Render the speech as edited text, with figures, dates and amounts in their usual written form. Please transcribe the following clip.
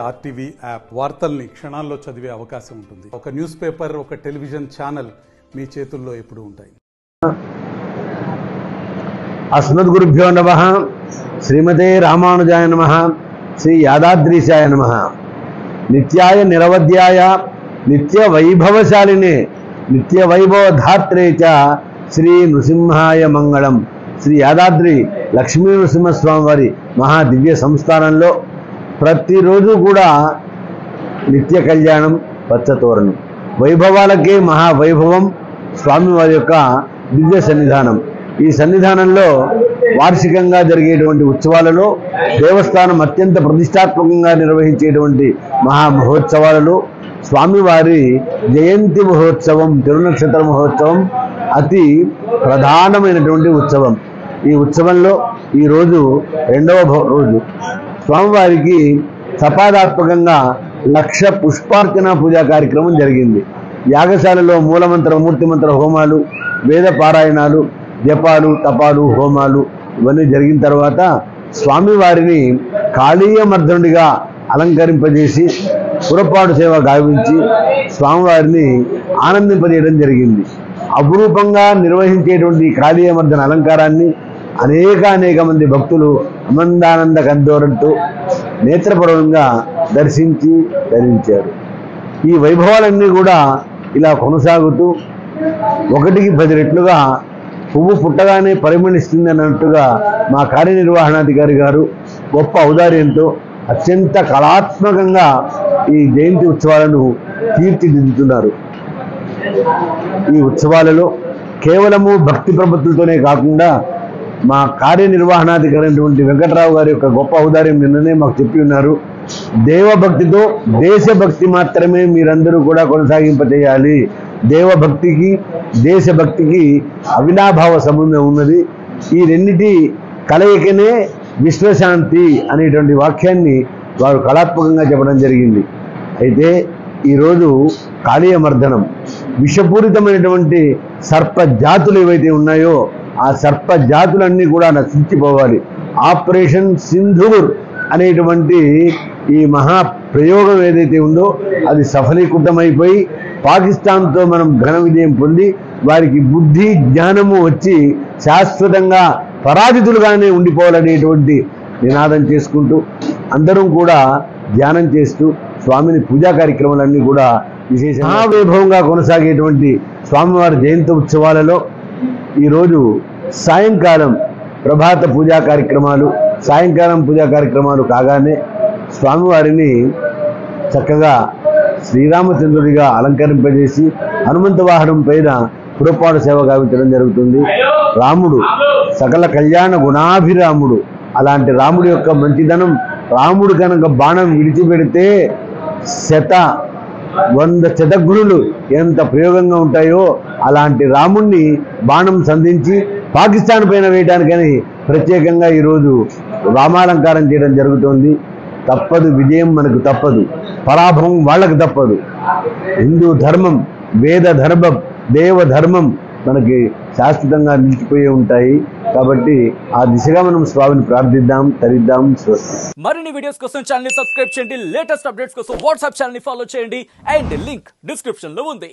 RTV app వార్తల్ని క్షణాల్లో చదివే అవకాశం ఉంటుంది. ఒక న్యూస్ పేపర్, ఒక టెలివిజన్ ఛానల్ మీ చేతుల్లో ఎప్పుడూ ఉంటాయి. అస్మద్గురుభ్యో నమః. శ్రీమతే రామానుజాయ నమః. శ్రీ యాదాద్రీశాయ నమః. నిత్యాయ నిరవధ్యాయ నిత్య వైభవశాలినే నిత్య వైభవధాత్రే చ శ్రీ నృసింహాయ మంగళం. శ్రీ యాదాద్రి లక్ష్మీ నృసింహస్వామి వారి మహా దివ్య సంస్థానంలో ప్రతిరోజు కూడా నిత్య కళ్యాణం, పచ్చతోరణం, వైభవాలకే మహావైభవం స్వామివారి యొక్క దివ్య సన్నిధానం. ఈ సన్నిధానంలో వార్షికంగా జరిగేటువంటి ఉత్సవాలలో, దేవస్థానం అత్యంత ప్రతిష్టాత్మకంగా నిర్వహించేటువంటి మహా మహోత్సవాలలో స్వామివారి జయంతి మహోత్సవం, తిరునక్షత్ర మహోత్సవం అతి ప్రధానమైనటువంటి ఉత్సవం. ఈ ఉత్సవంలో ఈరోజు రెండవ రోజు స్వామివారికి సపాదాత్మకంగా 1,00,000 పుష్పార్చన పూజా కార్యక్రమం జరిగింది. యాగశాలలో మూలమంత్ర, మూర్తిమంత్ర హోమాలు, వేద పారాయణాలు, జపాలు, తపాలు, హోమాలు ఇవన్నీ జరిగిన తర్వాత స్వామివారిని కాళీయమర్ధనుడిగా అలంకరింపజేసి పురపాటు సేవ గావించి స్వామివారిని ఆనందింపజేయడం జరిగింది. అపురూపంగా నిర్వహించేటువంటి కాళీయమర్ధన అలంకారాన్ని అనేక మంది భక్తులు అమందానంద కందోరంతో నేత్రపరంగా దర్శించి ధరించారు. ఈ వైభవాలన్నీ కూడా ఇలా కొనసాగుతూ 1కి 10 రెట్లుగా పువ్వు పుట్టగానే పరిమళిస్తుంది అన్నట్టుగా మా కార్యనిర్వహణాధికారి గారు గొప్ప ఔదార్యంతో అత్యంత కళాత్మకంగా ఈ జయంతి ఉత్సవాలను తీర్చిదిద్దుతున్నారు. ఈ ఉత్సవాలలో కేవలము భక్తి ప్రపత్తులతోనే కాకుండా మా కార్యనిర్వహణాధికారి అయినటువంటి వెంకట్రావు గారి యొక్క గొప్ప ఔదార్యం నిన్ననే మాకు చెప్పి ఉన్నారు. దేవభక్తితో దేశభక్తి మాత్రమే మీరందరూ కూడా కొనసాగింపచేయాలి. దేవభక్తికి దేశభక్తికి అవినాభావ సంబంధం ఉన్నది. ఈ రెండిటి కలయికనే విశ్వశాంతి అనేటువంటి వాక్యాన్ని వారు కళాత్మకంగా చెప్పడం జరిగింది. అయితే ఈరోజు కాళీయమర్ధనం విషపూరితమైనటువంటి సర్ప జాతులు ఏవైతే ఉన్నాయో ఆ సర్ప జాతులన్నీ కూడా నశించిపోవాలి. ఆపరేషన్ సింధూర్ అనేటువంటి ఈ మహా ప్రయోగం ఏదైతే ఉందో అది సఫలీకృతమైపోయి పాకిస్తాన్తో మనం ఘన విజయం పొంది వారికి బుద్ధి జ్ఞానము వచ్చి శాశ్వతంగా పరాజితులుగానే ఉండిపోవాలనేటువంటి నినాదం చేసుకుంటూ అందరం కూడా ధ్యానం చేస్తూ స్వామిని పూజా కార్యక్రమాలన్నీ కూడా విశేషంగా మహావైభవంగా కొనసాగేటువంటి స్వామివారి జయంతి ఉత్సవాలలో ఈరోజు సాయంకాలం ప్రభాత పూజా కార్యక్రమాలు, సాయంకాలం పూజా కార్యక్రమాలు కాగానే స్వామివారిని చక్కగా శ్రీరామచంద్రుడిగా అలంకరింపజేసి హనుమంత వాహనం పైన పురపాటు సేవ గావించడం జరుగుతుంది. రాముడు సకల కళ్యాణ గుణాభిరాముడు. అలాంటి రాముడి యొక్క మంచిదనం, రాముడు కనుక బాణం విడిచిపెడితే 100 శతఘ్నులు ఎంత ప్రయోగంగా ఉంటాయో అలాంటి రాముణ్ణి బాణం సంధించి పాకిస్తాన్ పైన వేయడానికని ప్రత్యేకంగా ఈరోజు రామాలంకారం చేయడం జరుగుతోంది. తప్పదు, విజయం మనకు తప్పదు, పరాభవం వాళ్ళకు తప్పదు. హిందూ ధర్మం, వేద ధర్మం, దేవ ధర్మం మనకి శాశ్వతంగా నిలిచిపోయి ఉంటాయి. కాబట్టి ఆ దిశగా మనం స్వామిని ప్రార్థిద్దాం, తరిద్దాం. మరిన్ని వీడియోస్ కోసం ఛానల్ ని సబ్స్క్రైబ్ చేయండి. లేటెస్ట్ అప్డేట్స్ కోసం వాట్సాప్ ఛానల్ ని ఫాలో చేయండి. అండ్ లింక్ డిస్క్రిప్షన్ లో ఉంది.